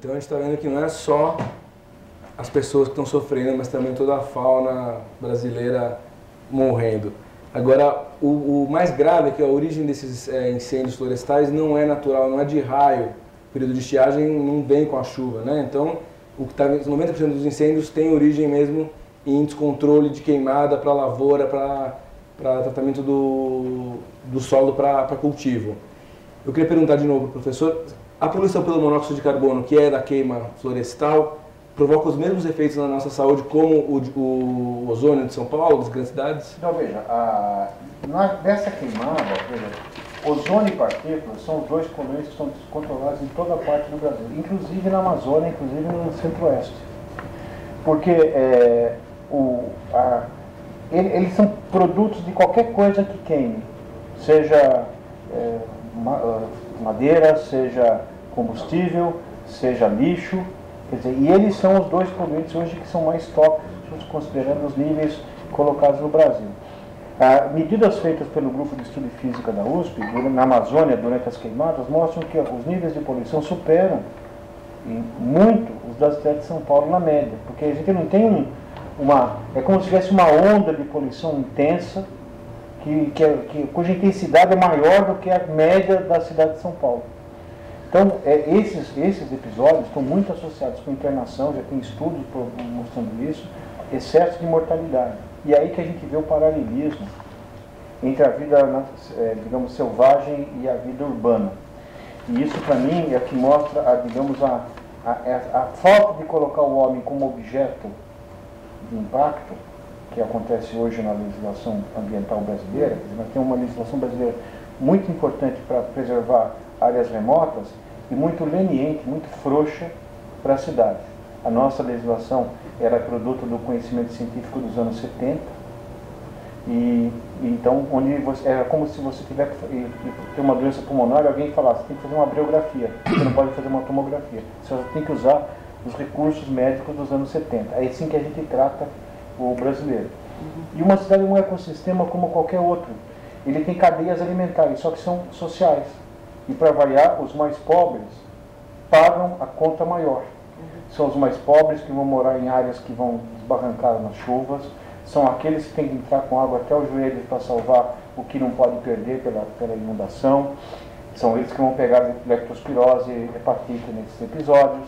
Então a gente está vendo que não é só as pessoas que estão sofrendo, mas também toda a fauna brasileira morrendo. Agora, o mais grave é que a origem desses incêndios florestais não é natural, não é de raio. O período de estiagem não vem com a chuva, né? Então, 90% dos incêndios tem origem mesmo em descontrole de queimada para lavoura, para tratamento do solo para cultivo. Eu queria perguntar de novo para o professor, a poluição pelo monóxido de carbono, que é da queima florestal, provoca os mesmos efeitos na nossa saúde como o ozônio de São Paulo, das grandes cidades? Então, veja, dessa queimada, veja, ozônio e partículas são os dois poluentes que são controlados em toda parte do Brasil, inclusive na Amazônia, inclusive no Centro-Oeste. Porque eles são produtos de qualquer coisa que queime, seja madeira, seja combustível, seja lixo. Quer dizer, e eles são os dois poluentes hoje que são mais tóxicos, considerando os níveis colocados no Brasil. Medidas feitas pelo Grupo de Estudo de Física da USP, na Amazônia, durante as queimadas, mostram que os níveis de poluição superam muito os da cidade de São Paulo na média, porque a gente não tem é como se tivesse uma onda de poluição intensa, cuja intensidade é maior do que a média da cidade de São Paulo. Então, esses episódios estão muito associados com internação, já tem estudos mostrando isso, excesso de mortalidade. E aí que a gente vê o paralelismo entre a vida, digamos, selvagem e a vida urbana. E isso, para mim, é o que mostra, a falta de colocar o homem como objeto de impacto, que acontece hoje na legislação ambiental brasileira. Quer dizer, nós temos uma legislação brasileira muito importante para preservar áreas remotas e muito leniente, muito frouxa para a cidade. A nossa legislação era produto do conhecimento científico dos anos 70, então, era como se você tiver que ter uma doença pulmonar e alguém falasse, tem que fazer uma biografia, você não pode fazer uma tomografia, você tem que usar os recursos médicos dos anos 70. É assim que a gente trata o brasileiro. E uma cidade é um ecossistema como qualquer outro. Ele tem cadeias alimentares, só que são sociais. E, para variar, os mais pobres pagam a conta maior. São os mais pobres que vão morar em áreas que vão desbarrancar nas chuvas, são aqueles que têm que entrar com água até o joelho para salvar o que não pode perder pela inundação, são eles que vão pegar leptospirose e hepatite nesses episódios,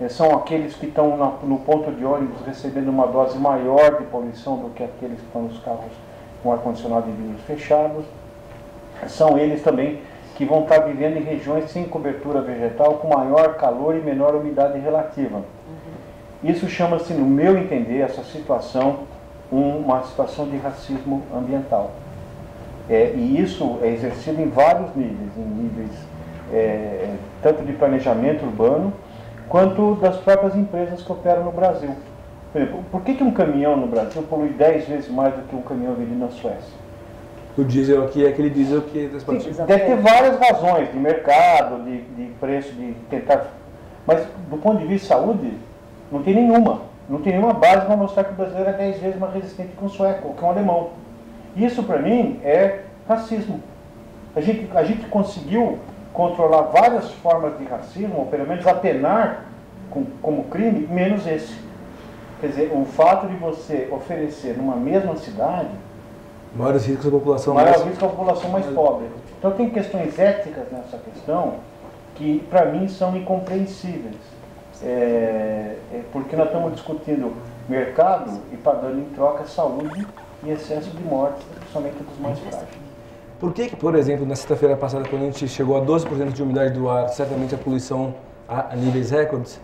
são aqueles que estão no ponto de ônibus recebendo uma dose maior de poluição do que aqueles que estão nos carros com ar-condicionado e vidros fechados, são eles também que vão estar vivendo em regiões sem cobertura vegetal, com maior calor e menor umidade relativa. Isso chama-se, no meu entender, essa situação, uma situação de racismo ambiental. E isso é exercido em vários níveis, tanto de planejamento urbano, quanto das próprias empresas que operam no Brasil. Por exemplo, por que um caminhão no Brasil polui 10 vezes mais do que um caminhão vendido na Suécia? O diesel aqui é aquele diesel que... Deve ter várias razões, de mercado, de preço, de tentar... Mas, do ponto de vista de saúde, não tem nenhuma. Não tem nenhuma base para mostrar que o brasileiro é 10 vezes mais resistente que um sueco, ou que um alemão. Isso, para mim, é racismo. A gente conseguiu controlar várias formas de racismo, ou pelo menos apenar como crime, menos esse. Quer dizer, o fato de você oferecer numa mesma cidade... maiores riscos da população mais pobre. Então tem questões éticas nessa questão que, para mim, são incompreensíveis. Porque nós estamos discutindo mercado e pagando em troca saúde e excesso de mortes, principalmente dos mais frágeis. Por que, por exemplo, na sexta-feira passada, quando a gente chegou a 12% de umidade do ar, certamente a poluição a níveis recordes,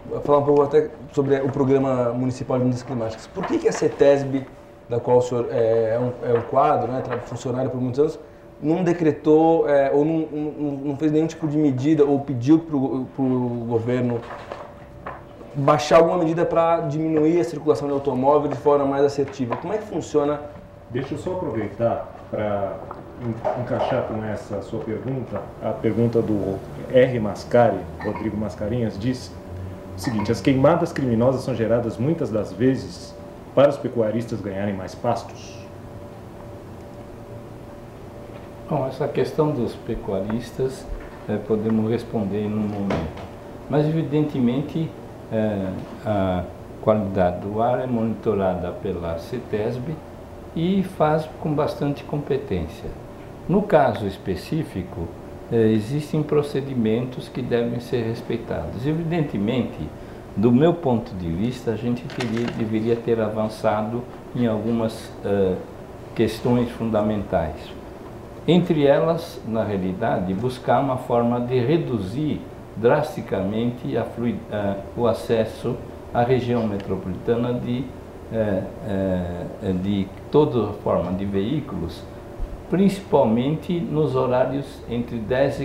vou falar um pouco até sobre o Programa Municipal de Mudanças Climáticas. Por que a CETESB, da qual o senhor é um quadro, né, funcionário por muitos anos, não decretou ou não fez nenhum tipo de medida ou pediu para o governo baixar alguma medida para diminuir a circulação de automóvel de forma mais assertiva? Como é que funciona? Deixa eu só aproveitar para encaixar com essa sua pergunta. A pergunta do R. Mascari, Rodrigo Mascarinhas, diz o seguinte: as queimadas criminosas são geradas muitas das vezes para os pecuaristas ganharem mais pastos? Bom, essa questão dos pecuaristas podemos responder em um momento. Mas, evidentemente, a qualidade do ar é monitorada pela CETESB e faz com bastante competência. No caso específico, existem procedimentos que devem ser respeitados. Evidentemente, do meu ponto de vista, a gente deveria ter avançado em algumas questões fundamentais. Entre elas, na realidade, buscar uma forma de reduzir drasticamente o acesso à região metropolitana de toda forma de veículos, principalmente nos horários entre 10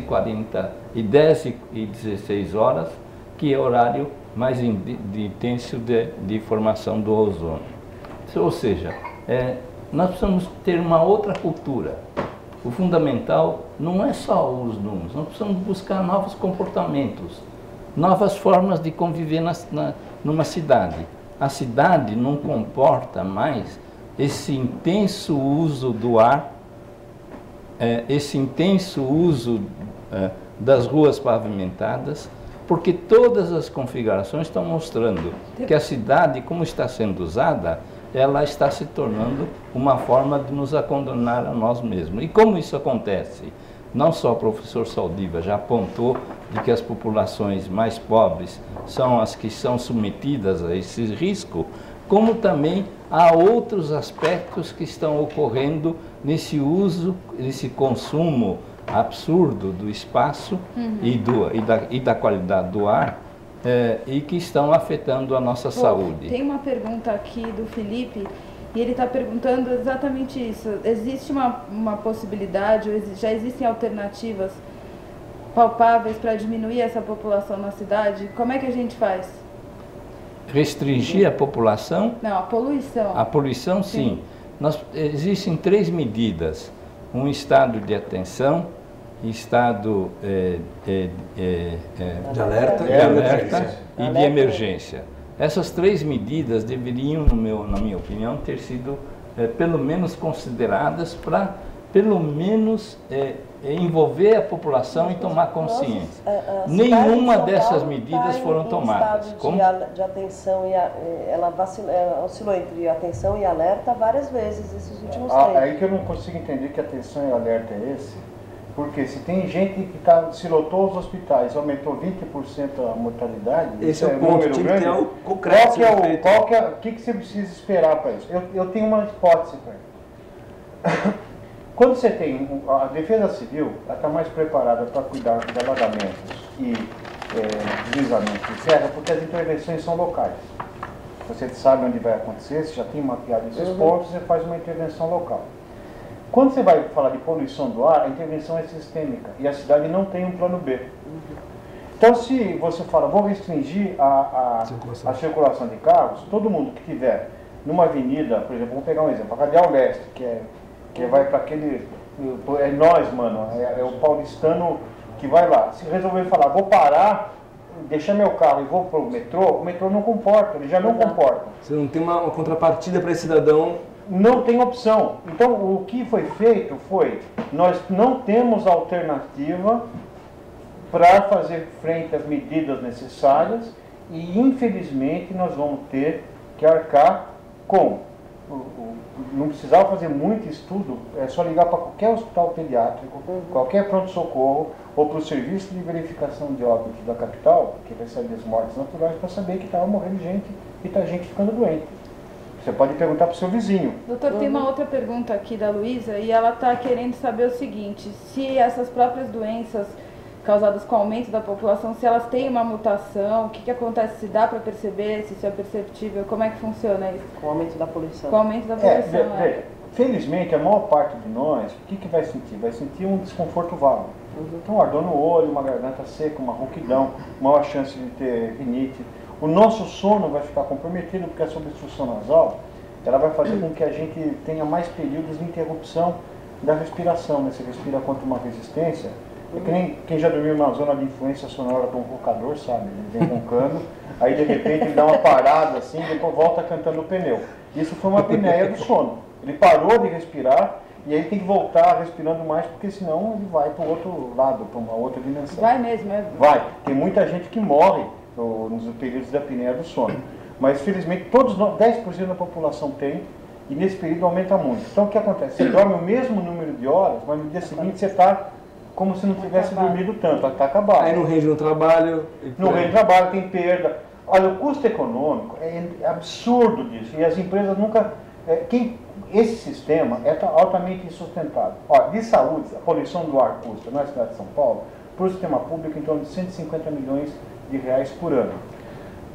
e 16 horas, que é o horário mais intenso de formação do ozônio. Ou seja, nós precisamos ter uma outra cultura. O fundamental não é só os números, nós precisamos buscar novos comportamentos, novas formas de conviver numa cidade. A cidade não comporta mais esse intenso uso do ar, esse intenso uso das ruas pavimentadas, porque todas as configurações estão mostrando que a cidade, como está sendo usada, ela está se tornando uma forma de nos acondenar a nós mesmos. E como isso acontece? Não só o professor Saldiva já apontou de que as populações mais pobres são as que são submetidas a esse risco, como também há outros aspectos que estão ocorrendo nesse uso, nesse consumo absurdo do espaço e da qualidade do ar, e que estão afetando a nossa saúde. Tem uma pergunta aqui do Felipe, e ele está perguntando exatamente isso. Existe uma possibilidade, ou já existem alternativas palpáveis para diminuir essa população na cidade? Como é que a gente faz? Restringir a população? Não, a poluição. A poluição, sim. Existem 3 medidas. Um estado de atenção, estado de alerta e de emergência. Essas 3 medidas deveriam, na minha opinião, ter sido pelo menos consideradas para, pelo menos, envolver a população e tomar consciência. Nenhuma dessas medidas foram tomadas. De atenção ela oscilou entre atenção e alerta várias vezes esses últimos tempos. Aí que eu não consigo entender que atenção e alerta é esse, porque se tem gente que se lotou os hospitais, aumentou 20% a mortalidade, esse é o ponto, número grande. Ter algo concreto. O que você precisa esperar para isso? Eu tenho uma hipótese para isso. Quando você tem a Defesa Civil, ela está mais preparada para cuidar de alagamentos e deslizamentos de serra, porque as intervenções são locais. Você sabe onde vai acontecer, você já tem mapeado esses pontos, você faz uma intervenção local. Quando você vai falar de poluição do ar, a intervenção é sistêmica e a cidade não tem um plano B. Então, se você fala, vou restringir a circulação de carros, todo mundo que tiver numa avenida, por exemplo, vamos pegar um exemplo, a Radial Leste, que vai para aquele... É nós, mano, é o paulistano que vai lá. Se resolver falar, vou parar, deixar meu carro e vou para o metrô não comporta, ele já não comporta. Você não tem uma contrapartida para esse cidadão. Não tem opção. Então, o que foi feito foi, nós não temos alternativa para fazer frente às medidas necessárias e, infelizmente, nós vamos ter que arcar com... Não precisava fazer muito estudo, é só ligar para qualquer hospital pediátrico, qualquer pronto-socorro ou para o serviço de verificação de óbitos da capital, que recebe as mortes naturais, para saber que estava morrendo gente e está gente ficando doente. Você pode perguntar para o seu vizinho. Doutor, tem uma outra pergunta aqui da Luísa e ela está querendo saber o seguinte: se essas próprias doenças causadas com o aumento da população, se elas têm uma mutação, o que acontece, se dá para perceber, se isso é perceptível, como é que funciona isso? Com o aumento da poluição. Com o aumento da poluição, felizmente, a maior parte de nós, o que vai sentir? Vai sentir um desconforto vago. Então, ardor no olho, uma garganta seca, uma rouquidão, maior chance de ter rinite. O nosso sono vai ficar comprometido, porque essa obstrução nasal, ela vai fazer com que a gente tenha mais períodos de interrupção da respiração, né? Você respira contra uma resistência. É que nem quem já dormiu na zona de influência sonora com um roncador, sabe? Ele vem roncando, aí de repente ele dá uma parada assim, depois volta cantando o pneu. Isso foi uma apneia do sono. Ele parou de respirar e aí tem que voltar respirando mais, porque senão ele vai para o outro lado, para uma outra dimensão. Vai mesmo, é? Vai. Tem muita gente que morre nos períodos da apneia do sono. Mas, felizmente, todos nós, 10% da população tem, e nesse período aumenta muito. Então, o que acontece? Você dorme o mesmo número de horas, mas no dia seguinte você está como se não tivesse dormido tanto, está acabado. Aí não rende no trabalho. Não rende no trabalho, tem perda. Olha, o custo econômico é absurdo disso, e as empresas nunca... Esse sistema é altamente insustentável. Olha, de saúde, a poluição do ar custa, na cidade de São Paulo, para o sistema público, em torno de 150 milhões de reais por ano.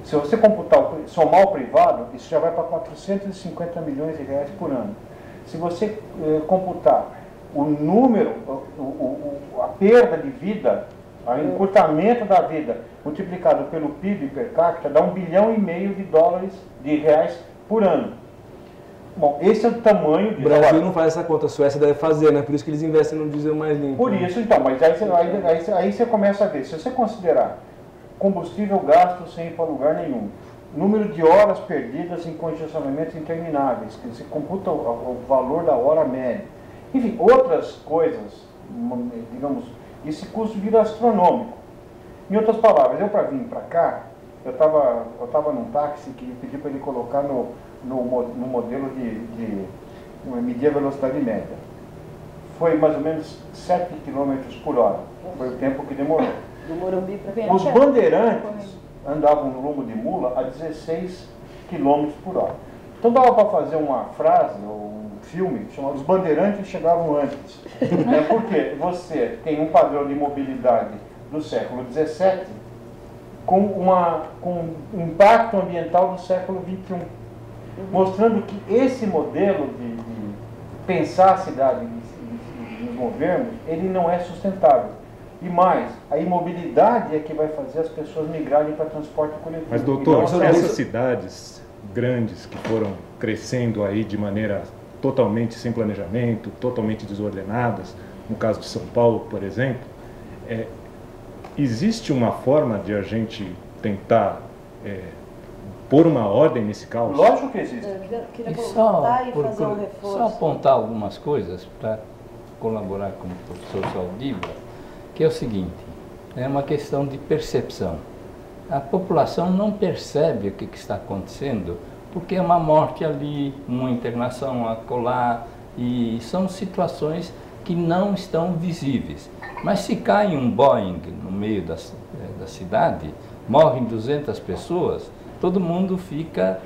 Se você computar, somar o privado, isso já vai para 450 milhões de reais por ano. Se você computar o número, a perda de vida, o encurtamento da vida, multiplicado pelo PIB per capita, dá $1,5 bilhão de reais por ano. Bom, esse é o tamanho disso. O Brasil não faz essa conta, a Suécia deve fazer, né? Por isso que eles investem no diesel mais limpo. Por isso, então, mas aí você começa a ver, se você considerar combustível gasto sem ir para lugar nenhum, número de horas perdidas em congestionamentos intermináveis, que você computa o valor da hora média, enfim, outras coisas, digamos, esse custo vira astronômico. Em outras palavras, eu para vir para cá, eu estava num táxi que eu pedi para ele colocar no modelo de medir a velocidade média. Foi mais ou menos 7 km por hora. Foi o tempo que demorou. Do Morumbi para Os bandeirantes andavam no lombo de mula a 16 km por hora. Então dava para fazer uma frase, ou um filme, chamado Os Bandeirantes Chegavam Antes. Porque você tem um padrão de mobilidade do século XVII com um impacto ambiental do século XXI. Mostrando que esse modelo de pensar a cidade, de nos movermos, ele não é sustentável. E mais, a imobilidade é que vai fazer as pessoas migrarem para transporte coletivo. Mas, doutor, essas cidades grandes que foram crescendo aí de maneira totalmente sem planejamento, totalmente desordenadas, no caso de São Paulo, por exemplo, existe uma forma de a gente tentar pôr uma ordem nesse caos? Lógico que existe. Eu queria voltar e fazer um reforço. Só apontar algumas coisas para colaborar com o professor Saldiva, que é o seguinte, é uma questão de percepção. A população não percebe o que está acontecendo, porque é uma morte ali, uma internação acolá, e são situações que não estão visíveis. Mas se cai um Boeing no meio da cidade, morrem 200 pessoas, todo mundo fica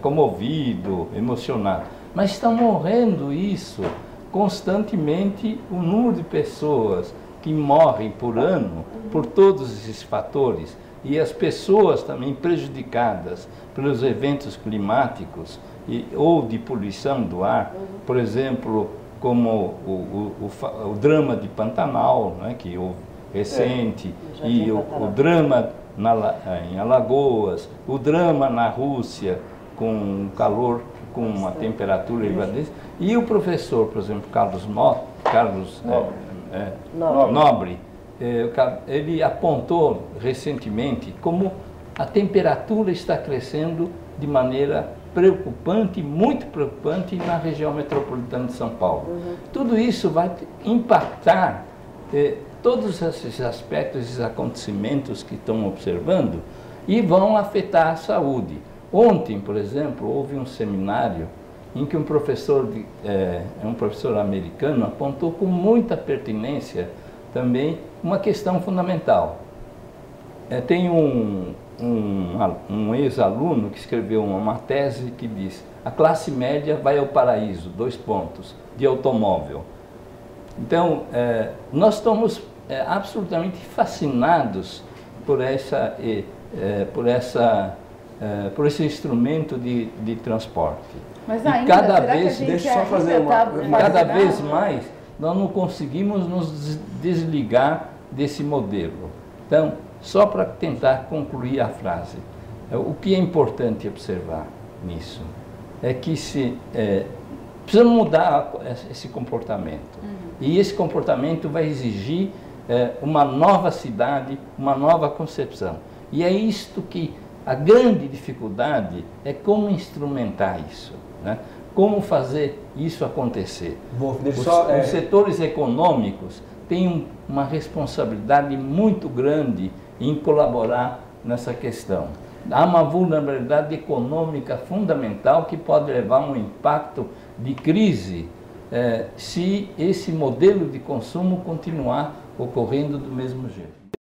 comovido, emocionado. Mas está morrendo isso constantemente, o número de pessoas que morrem por ano por todos esses fatores, e as pessoas também prejudicadas pelos eventos climáticos ou de poluição do ar, por exemplo, como o drama de Pantanal, né, que houve recente, e o drama em Alagoas, o drama na Rússia, com calor, com uma temperatura elevada, e o professor, por exemplo, Carlos Nobre, ele apontou recentemente como a temperatura está crescendo de maneira preocupante, muito preocupante na região metropolitana de São Paulo. Tudo isso vai impactar todos esses aspectos, esses acontecimentos que estão observando, e vão afetar a saúde. Ontem, por exemplo, houve um seminário em que um professor americano apontou com muita pertinência também uma questão fundamental. Tem um ex-aluno que escreveu uma tese que diz: a classe média vai ao paraíso, de automóvel. Então, nós estamos absolutamente fascinados por esse instrumento de transporte. Mas ainda, cada será vez, que a gente deixa eu só fazer cada vez mais, nós não conseguimos nos desligar desse modelo. Então, só para tentar concluir a frase, o que é importante observar nisso é que precisamos mudar esse comportamento. E esse comportamento vai exigir uma nova cidade, uma nova concepção. E é isto que a grande dificuldade é como instrumentar isso, né? como fazer isso acontecer. Os setores econômicos têm uma responsabilidade muito grande em colaborar nessa questão. Há uma vulnerabilidade econômica fundamental que pode levar a um impacto de crise se esse modelo de consumo continuar ocorrendo do mesmo jeito.